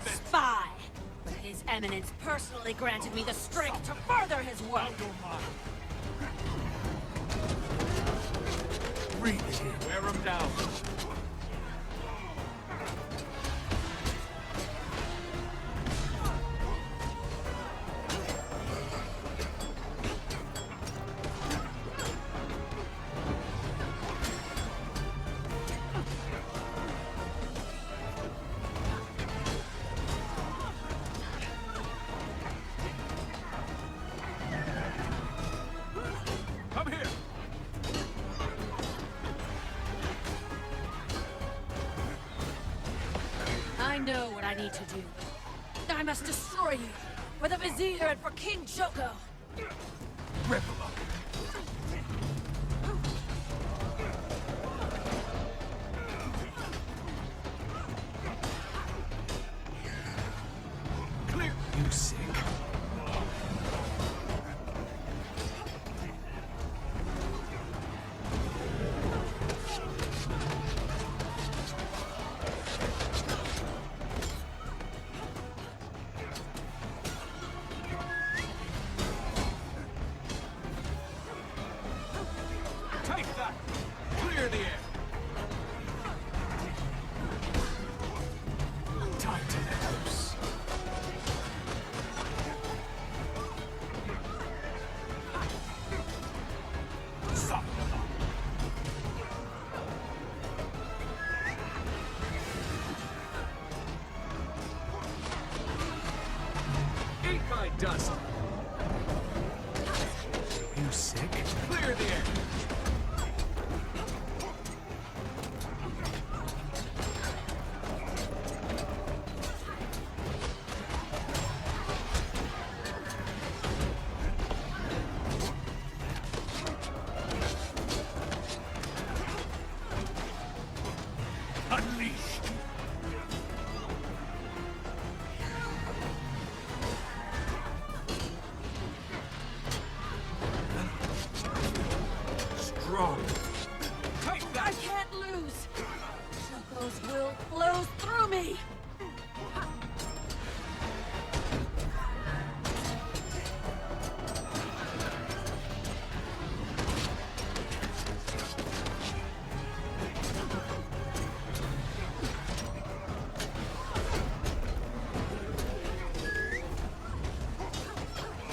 Spy! But His Eminence personally granted me the strength to further his work. Breathe here. Wear him down. Come here. I know what I need to do. I must destroy you, for the Vizier and for King Joko. Ripple up. Clear. You sick? Take that! Clear the air! Time to let loose. Soften them up. Eat my dust! You sick? Clear the air! Unleashed! Strong! Take I that! can't lose! Joko's will flows through me!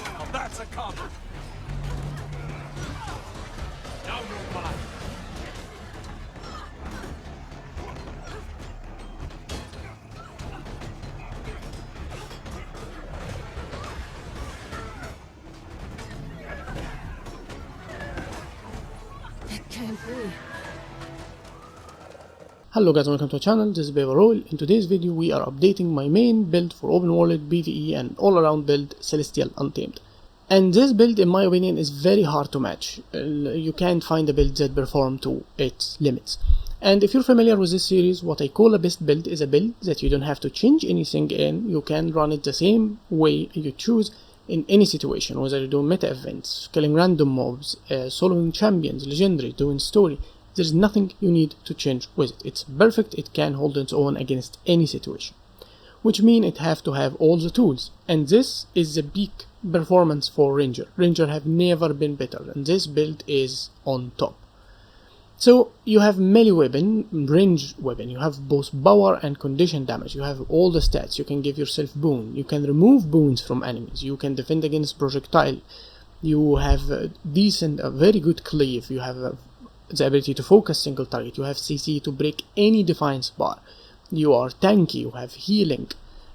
Now that's a combo! Now you're mine! It can't be. Hello guys, welcome to our channel. This is Roll. In today's video we are updating my main build for open world PvE and all around build Celestial Untamed. And this build in my opinion is very hard to match. You can't find a build that perform to its limits. And if you're familiar with this series, what I call a best build is a build that you don't have to change anything in. You can run it the same way you choose in any situation, whether you do meta events, killing random mobs, soloing champions, legendary, doing story. There's nothing you need to change with it. It's perfect, it can hold its own against any situation. Which means it have to have all the tools. And this is the peak performance for Ranger. Ranger have never been better, and this build is on top. So you have melee weapon, range weapon, you have both power and condition damage, you have all the stats, you can give yourself boon, you can remove boons from enemies, you can defend against projectile, you have a decent, very good cleave, you have the ability to focus single target, you have CC to break any defiance bar, you are tanky, you have healing,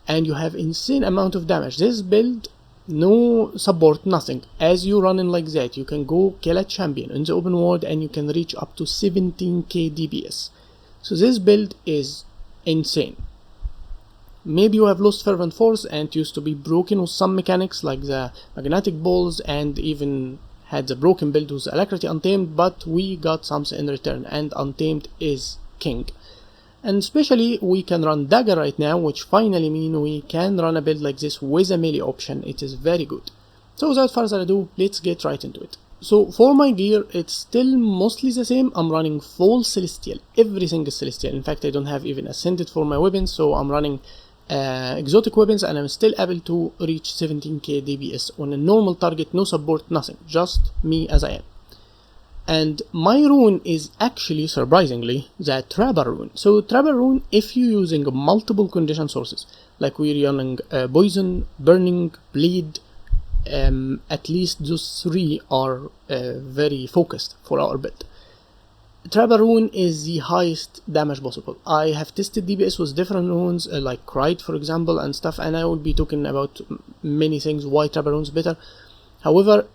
and you have insane amount of damage. This build, no support, nothing. As you run in like that, you can go kill a champion in the open world and you can reach up to 17k DPS. So this build is insane. Maybe you have lost Fervent Force and used to be broken with some mechanics like the magnetic balls, and even had the broken build with Alacrity Untamed, but we got something in return, and Untamed is king. And especially we can run dagger right now, which finally means we can run a build like this with a melee option. It is very good. So without further ado, let's get right into it. So for my gear, it's still mostly the same. I'm running full Celestial, everything is Celestial. In fact, I don't have even Ascended for my weapons, so I'm running exotic weapons, and I'm still able to reach 17k DPS on a normal target, no support, nothing, just me as I am. And my rune is actually, surprisingly, the Trapper rune. So Trapper rune, if you're using multiple condition sources, like we're running poison, burning, bleed, at least those three are very focused for our build. Trapper rune is the highest damage possible. I have tested DPS with different runes, like Rite for example and stuff, and I will be talking about many things why Trapper rune is better. However,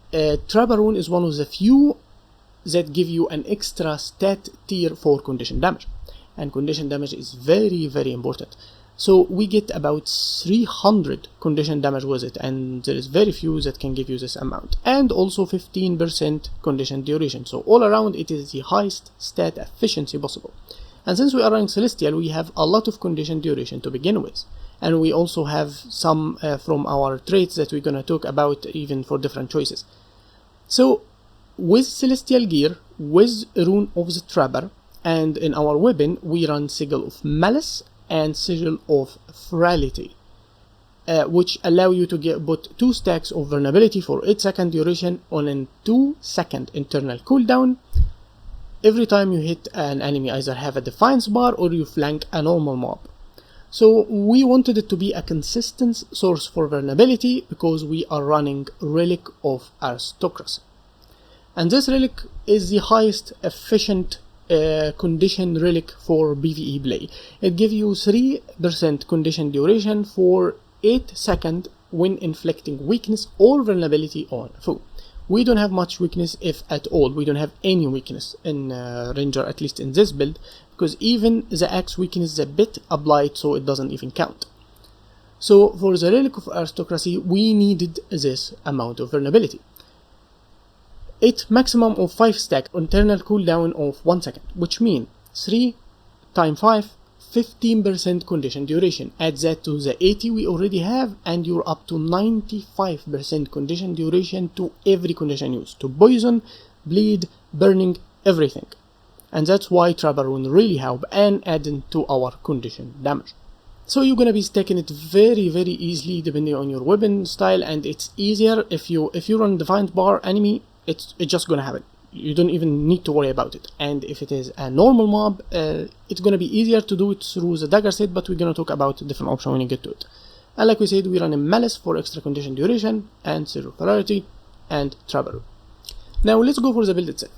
Trapper rune is one of the few that give you an extra stat tier for condition damage, and condition damage is very important. So we get about 300 condition damage with it, and there is very few that can give you this amount, and also 15% condition duration. So all around it is the highest stat efficiency possible. And since we are running Celestial, we have a lot of condition duration to begin with, and we also have some from our traits that we're gonna talk about even for different choices. So with Celestial gear, with Rune of the Trapper, and in our weapon we run Sigil of Malice and Sigil of Frailty, which allow you to put 2 stacks of vulnerability for 8-second duration on a 2-second internal cooldown every time you hit an enemy, either have a Defiance bar or you flank a normal mob. So we wanted it to be a consistent source for vulnerability because we are running Relic of Aristocracy. And this relic is the highest efficient condition relic for PvE play. It gives you 3% condition duration for 8 seconds when inflicting weakness or vulnerability on a foe. We don't have much weakness, if at all. We don't have any weakness in Ranger, at least in this build, because even the axe weakness is a bit applied, so it doesn't even count. So for the Relic of Aristocracy, we needed this amount of vulnerability. It maximum of 5 stack internal cooldown of 1 second, which means 3 times 5, 15% condition duration. Add that to the 80 we already have, and you're up to 95% condition duration to every condition used, to poison, bleed, burning, everything. And that's why Trapper rune really help and adding to our condition damage. So you're gonna be stacking it very easily depending on your weapon style, and it's easier if you run Defiant bar enemy. It's just gonna happen. You don't even need to worry about it. And if it is a normal mob, it's gonna be easier to do it through the dagger set, but we're gonna talk about a different option when you get to it. And like we said, we run a Malice for extra condition duration and Zero Priority and Trapper. Now let's go for the build itself.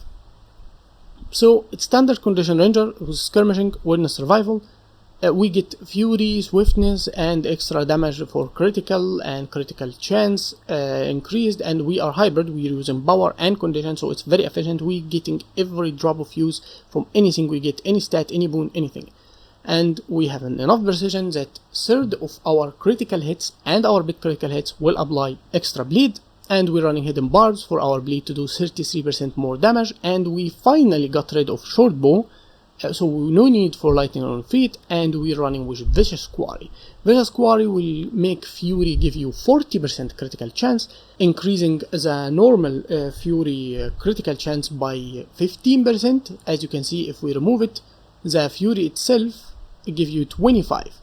So it's standard condition ranger with skirmishing, wilderness survival. We get Fury, Swiftness, and extra damage for critical and critical chance increased, and we are hybrid. We're using power and condition, so it's very efficient. We're getting every drop of use from anything we get, any stat, any boon, anything. And we have enough precision that third of our critical hits and our big critical hits will apply extra bleed, and we're running hidden barbs for our bleed to do 33% more damage, and we finally got rid of short bow. So no need for lightning on feet, and we're running with Vicious Quarry. Vicious Quarry will make Fury give you 40% critical chance, increasing the normal Fury critical chance by 15%. As you can see, if we remove it, the Fury itself give you 25.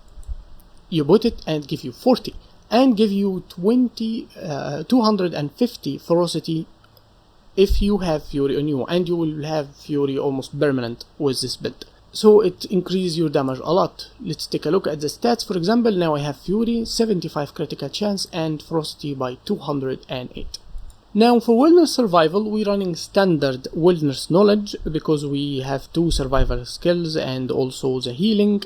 You put it and give you 40, and give you 250 ferocity if you have Fury on you, and you will have Fury almost permanent with this build. So it increases your damage a lot. Let's take a look at the stats. For example, now I have Fury, 75 critical chance, and Ferocity by 208. Now for Wilderness Survival, we're running standard Wilderness Knowledge because we have 2 survival skills and also the healing.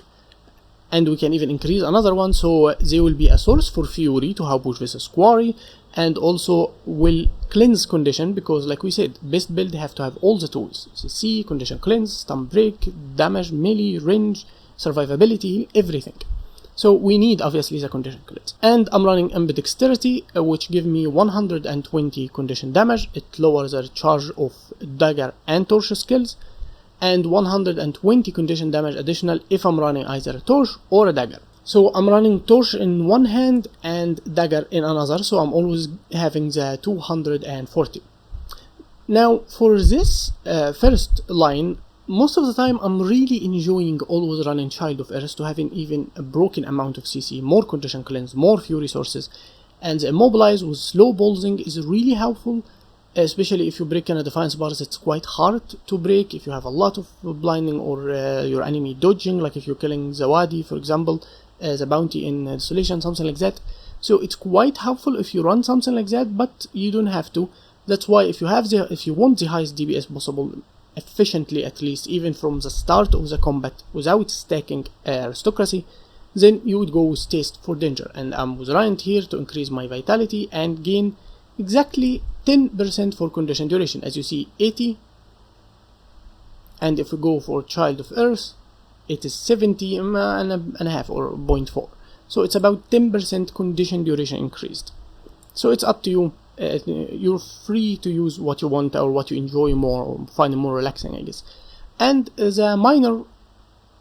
And we can even increase another one, so they will be a source for Fury to help with Vicious Quarry, and also will cleanse condition, because like we said, best build have to have all the tools: CC, condition cleanse, stun break, damage, melee, range, survivability, everything. So we need obviously the condition cleanse. And I'm running Ambidexterity, which give me 120 condition damage. It lowers the charge of dagger and torch skills, and 120 condition damage additional if I'm running either a torch or a dagger. So I'm running torch in one hand and dagger in another, so I'm always having the 240. Now for this first line, most of the time I'm really enjoying always running Child of Earth to having even a broken amount of CC, more condition cleanse, more fury sources, and the immobilize with slow bolzing is really helpful, especially if you break in a defense bars. It's quite hard to break if you have a lot of blinding or your enemy dodging, like if you're killing Zawadi, for example, as a bounty in Desolation, something like that. So it's quite helpful if you run something like that, but you don't have to. That's why if you want the highest DPS possible, efficiently at least, even from the start of the combat without stacking aristocracy, then you would go with Taste for Danger. And I'm with Ryan here to increase my vitality and gain exactly 10% for condition duration. As you see, 80, and if we go for Child of Earth, it is 70 and a half or 0.4. So it's about 10% condition duration increased. So it's up to you. You're free to use what you want or what you enjoy more or find more relaxing, I guess. And the minor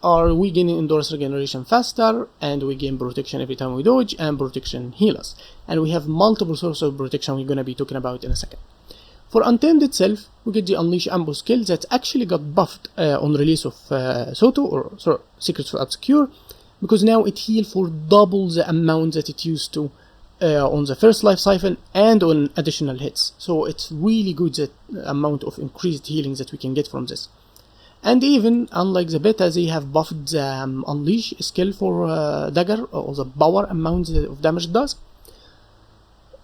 are we gaining endurance regeneration faster, and we gain protection every time we dodge, and protection heal us. And we have multiple sources of protection we're gonna be talking about in a second. For Untamed itself, we get the Unleash Ambush skill that actually got buffed on release of Soto, or sorry, Secrets of Obscure, because now it heals for double the amount that it used to on the first life siphon and on additional hits. So it's really good, that amount of increased healing that we can get from this. And even unlike the beta, they have buffed the Unleash skill for dagger, or the power amount of damage it does.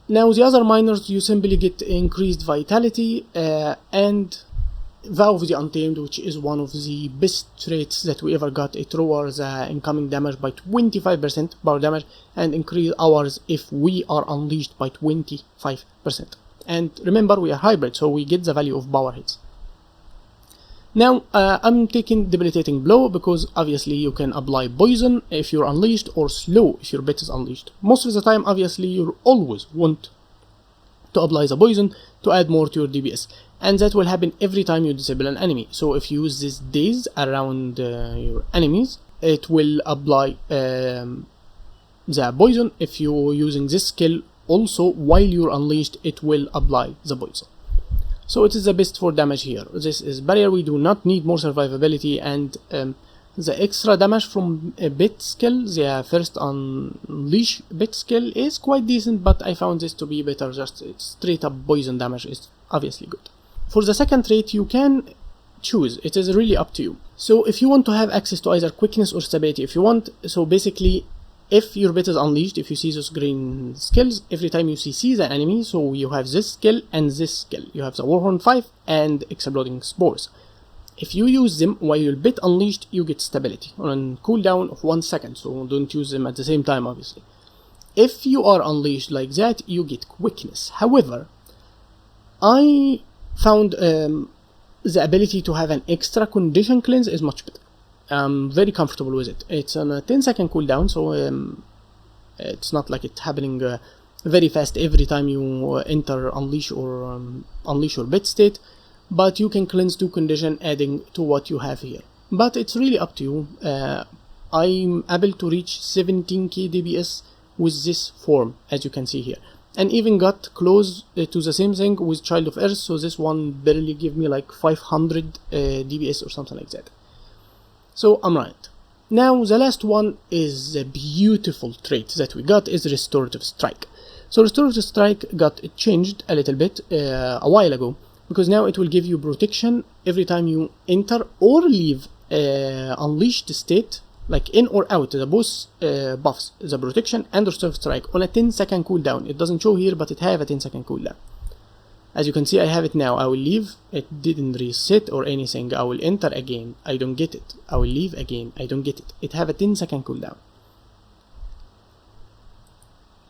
Now the other minors, you simply get increased vitality and Vow of the Untamed, which is one of the best traits that we ever got. It lowers incoming damage by 25% power damage and increase ours if we are unleashed by 25%. And remember, we are hybrid, so we get the value of power hits. Now I'm taking Debilitating Blow because obviously you can apply poison if you're unleashed, or slow if your bit is unleashed. Most of the time, obviously, you always want to apply the poison to add more to your DPS, and that will happen every time you disable an enemy. So if you use this daze around your enemies, it will apply the poison. If you're using this skill also while you're unleashed, it will apply the poison. So it is the best for damage here. This is barrier, we do not need more survivability, and the extra damage from a bit skill, the first unleash bit skill, is quite decent, but I found this to be better. Just straight up poison damage is obviously good. For the second trait, you can choose. It is really up to you. So if you want to have access to either quickness or stability, if you want, so basically, if your bit is unleashed, if you see those green skills, every time you see the enemy, so you have this skill and this skill. You have the Warhorn 5 and Exploding Spores. If you use them while your bit unleashed, you get stability on a cooldown of 1 second, so don't use them at the same time, obviously. If you are unleashed like that, you get quickness. However, I found the ability to have an extra condition cleanse is much better. I'm very comfortable with it. It's on a 10-second cooldown, so it's not like it's happening very fast every time you enter unleash or unleash your bit state, but you can cleanse 2 condition adding to what you have here. But it's really up to you. I'm able to reach 17k DPS with this form, as you can see here, and even got close to the same thing with Child of Earth, so this one barely gave me like 500 DPS or something like that. So I'm right. Now the last one is a beautiful trait that we got, is Restorative Strike. So Restorative Strike got changed a little bit a while ago, because now it will give you protection every time you enter or leave unleashed state, like in or out. The both buffs the protection and Restorative Strike on a 10-second cooldown. It doesn't show here, but it have a 10-second cooldown. As you can see, I have it now. I will leave, it didn't reset or anything. I will enter again, I don't get it. I will leave again, I don't get it. It have a 10-second cooldown.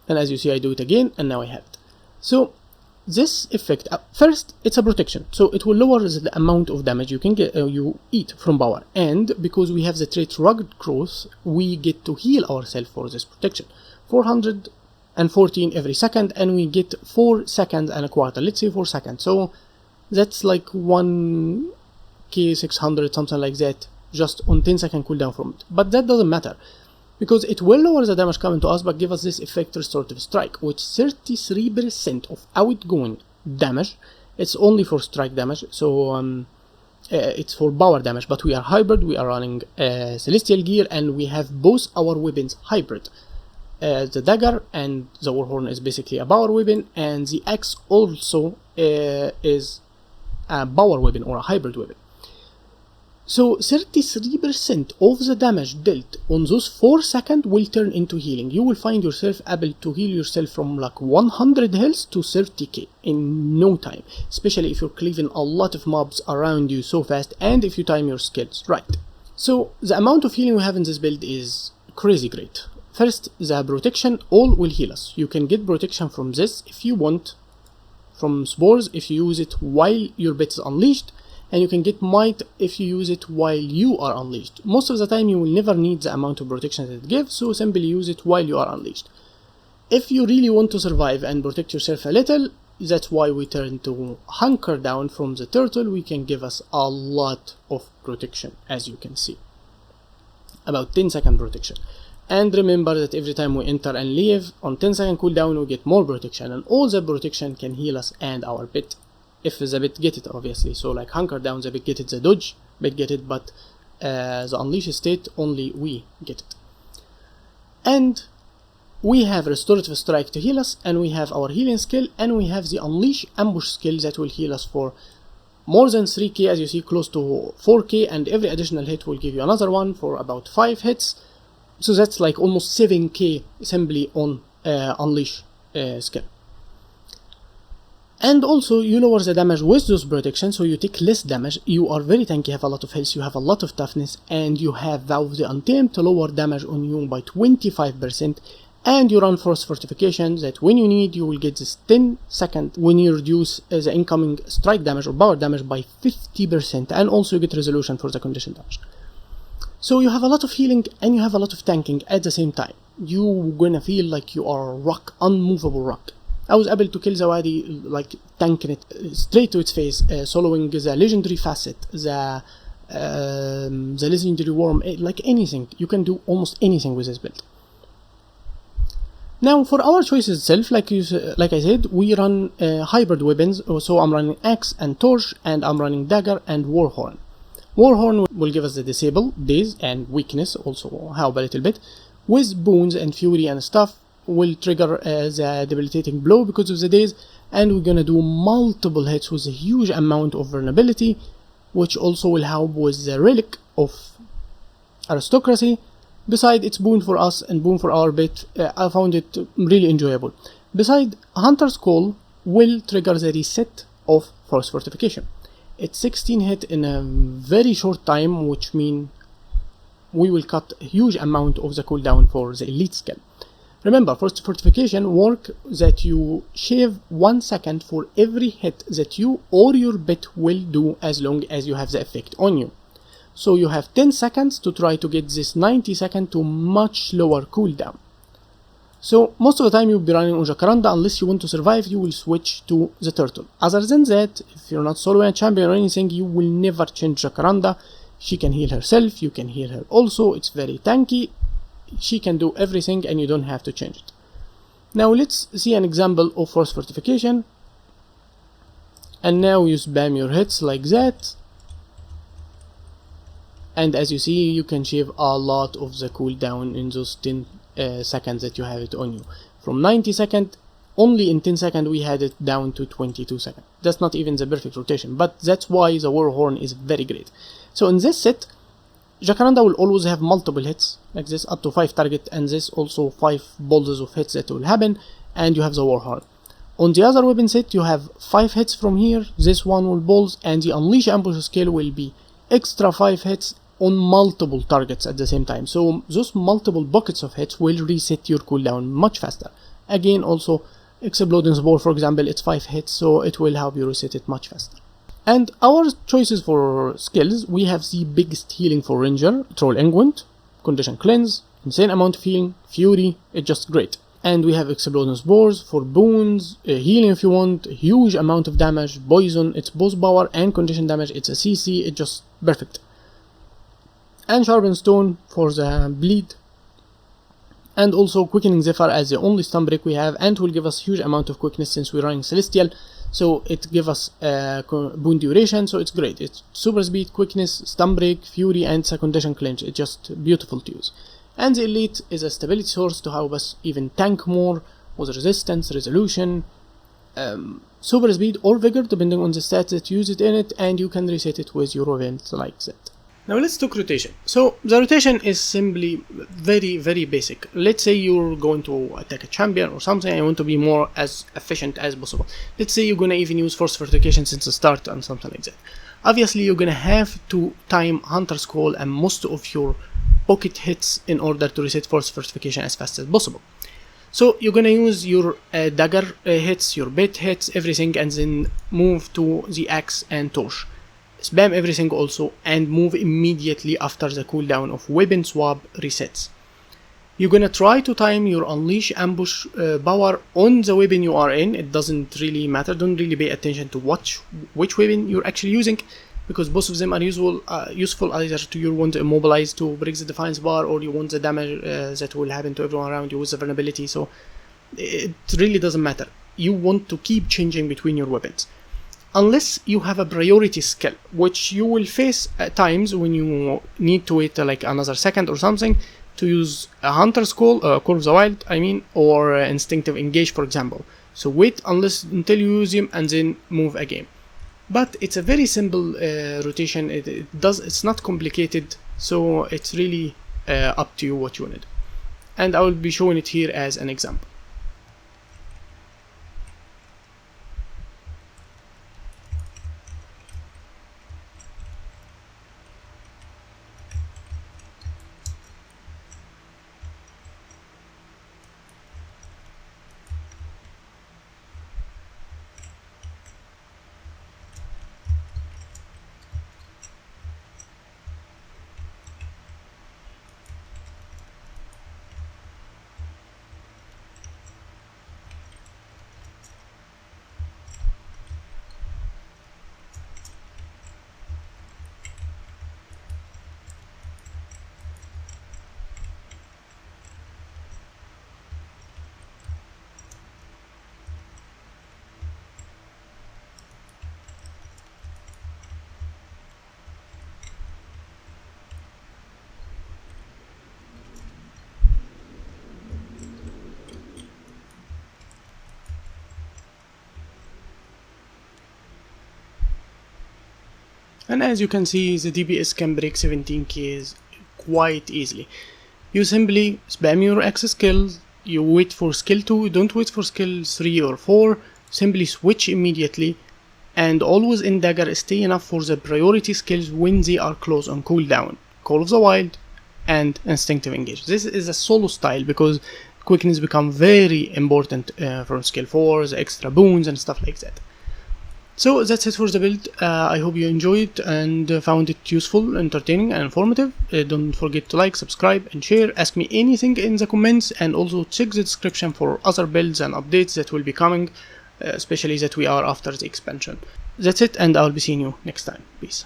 And as you see, I do it again, and now I have it. So this effect, first, it's a protection, so it will lower the amount of damage you can get, you eat from power. And because we have the trait Rugged Growth, we get to heal ourselves for this protection. 414 every second, and we get 4 seconds and a quarter. Let's say 4 seconds. So that's like 1k600, something like that, just on 10-second cooldown from it. But that doesn't matter, because it will lower the damage coming to us, but give us this effect Restorative Strike, which 33% of outgoing damage. It's only for strike damage, so it's for power damage, but we are hybrid, we are running celestial gear, and we have both our weapons hybrid. The dagger and the warhorn is basically a power weapon, and the axe also is a power weapon or a hybrid weapon. So 33% of the damage dealt on those 4 seconds will turn into healing. You will find yourself able to heal yourself from like 100 health to 30k in no time, especially if you're cleaving a lot of mobs around you so fast and if you time your skills right. So the amount of healing we have in this build is crazy great. First, the protection all will heal us. You can get protection from this if you want, from spores if you use it while your bit is unleashed, and you can get might if you use it while you are unleashed. Most of the time you will never need the amount of protection that it gives, so simply use it while you are unleashed. If you really want to survive and protect yourself a little, that's why we turn to hunker down from the turtle. We can give us a lot of protection, as you can see. About 10-second protection. And remember that every time we enter and leave, on 10-second cooldown we get more protection, and all the protection can heal us and our bit. If the bit get it, obviously. So like hunker down, the bit get it, the dodge bit get it, but the unleash state only we get it. And we have restorative strike to heal us, and we have our healing skill, and we have the unleash ambush skill that will heal us for more than 3k, as you see, close to 4k, and every additional hit will give you another one for about 5 hits. So that's like almost 7k simply on unleash skill. And also you lower the damage with those protection, so you take less damage, you are very tanky, have a lot of health, you have a lot of toughness, and you have Zawadi the Untamed to lower damage on you by 25%, and you run force fortification that when you need you will get this 10-second when you reduce the incoming strike damage or power damage by 50%, and also you get resolution for the condition damage. So you have a lot of healing and you have a lot of tanking at the same time. You're gonna feel like you are a rock, unmovable rock. I was able to kill Zawadi like tanking it straight to its face, soloing the legendary facet, the legendary worm, like anything. You can do almost anything with this build. Now for our choices itself, like I said, we run hybrid weapons, so I'm running axe and torch, and I'm running dagger and warhorn. Warhorn will give us the disable, daze, and weakness, also help a little bit. With boons and fury and stuff, will trigger the debilitating blow because of the daze, and we're gonna do multiple hits with a huge amount of vulnerability, which also will help with the relic of aristocracy. Beside, it's boon for us and boon for our bit. I found it really enjoyable. Beside, Hunter's Call will trigger the reset of force fortification. It's 16 hit in a very short time, which means we will cut a huge amount of the cooldown for the elite skill. Remember, force fortification work that you shave 1 second for every hit that you or your bit will do as long as you have the effect on you. So you have 10 seconds to try to get this 90 second to much lower cooldown. So most of the time you'll be running on Jacaranda. Unless you want to survive, you will switch to the turtle. Other than that, if you're not soloing a champion or anything, you will never change Jacaranda. She can heal herself, you can heal her also, it's very tanky. She can do everything and you don't have to change it. Now let's see an example of force fortification. And now you spam your hits like that. And as you see, you can shave a lot of the cooldown in those 10 seconds that you have it on you. From 90 seconds, only in 10 seconds we had it down to 22 seconds. That's not even the perfect rotation, but that's why the warhorn is very great. So in this set, Jacaranda will always have multiple hits, like this, up to 5 target, and this also 5 bolts of hits that will happen, and you have the warhorn. On the other weapon set, you have 5 hits from here, this one will bolts, and the unleash ambush skill will be extra 5 hits on multiple targets at the same time. So those multiple buckets of hits will reset your cooldown much faster. Again, also exploding spore, for example, it's 5 hits, so it will help you reset it much faster. And our choices for skills, we have the biggest healing for Ranger, Troll Unguent, Condition Cleanse, insane amount of healing, Fury, it's just great. And we have Exploding Spores for boons, healing if you want, huge amount of damage, Poison, it's both power and condition damage, it's a CC, it's just perfect. And Sharpened Stone for the bleed, And also Quickening Zephyr as the only stun break we have, and will give us huge amount of quickness since we're running Celestial, so it gives us boon duration, so it's great. It's super speed, quickness, stun break, fury, and secondation clinch. It's just beautiful to use. And the Elite is a stability source to help us even tank more with resistance, resolution, super speed or vigor depending on the stats that you use it in it, and you can reset it with your event like that. Now let's talk rotation. So the rotation is simply very basic. Let's say you're going to attack a champion or something and you want to be more as efficient as possible. Let's say you're gonna even use force fortification since the start and something like that. Obviously you're gonna have to time Hunter's Call and most of your pocket hits in order to reset force fortification as fast as possible. So you're gonna use your dagger hits, your bait hits, everything, and then move to the axe and torch. Spam everything also and move immediately after the cooldown of weapon swap resets. You're gonna try to time your unleash ambush power on the weapon you are in. It doesn't really matter, don't really pay attention to which weapon you're actually using, because both of them are useful either to you want to immobilize to break the defiance bar, or you want the damage that will happen to everyone around you with the vulnerability, so it really doesn't matter. You want to keep changing between your weapons. Unless you have a priority skill, which you will face at times when you need to wait like another second or something to use a Hunter's Call, Call of the Wild I mean, or Instinctive Engage for example. So wait until you use him and then move again. But it's a very simple rotation, it's not complicated, so it's really up to you what you want to do. And I will be showing it here as an example. And as you can see, the DPS can break 17k quite easily. You simply spam your access skill, you wait for skill 2, don't wait for skill 3 or 4, simply switch immediately, and always in dagger stay enough for the priority skills when they are close on cooldown. Call of the Wild and Instinctive Engage. This is a solo style because quickness become very important from skill 4, the extra boons and stuff like that. So that's it for the build. I hope you enjoyed and found it useful, entertaining and informative. Don't forget to like, subscribe and share. Ask me anything in the comments, and also check the description for other builds and updates that will be coming, especially that we are after the expansion. That's it, and I'll be seeing you next time. Peace.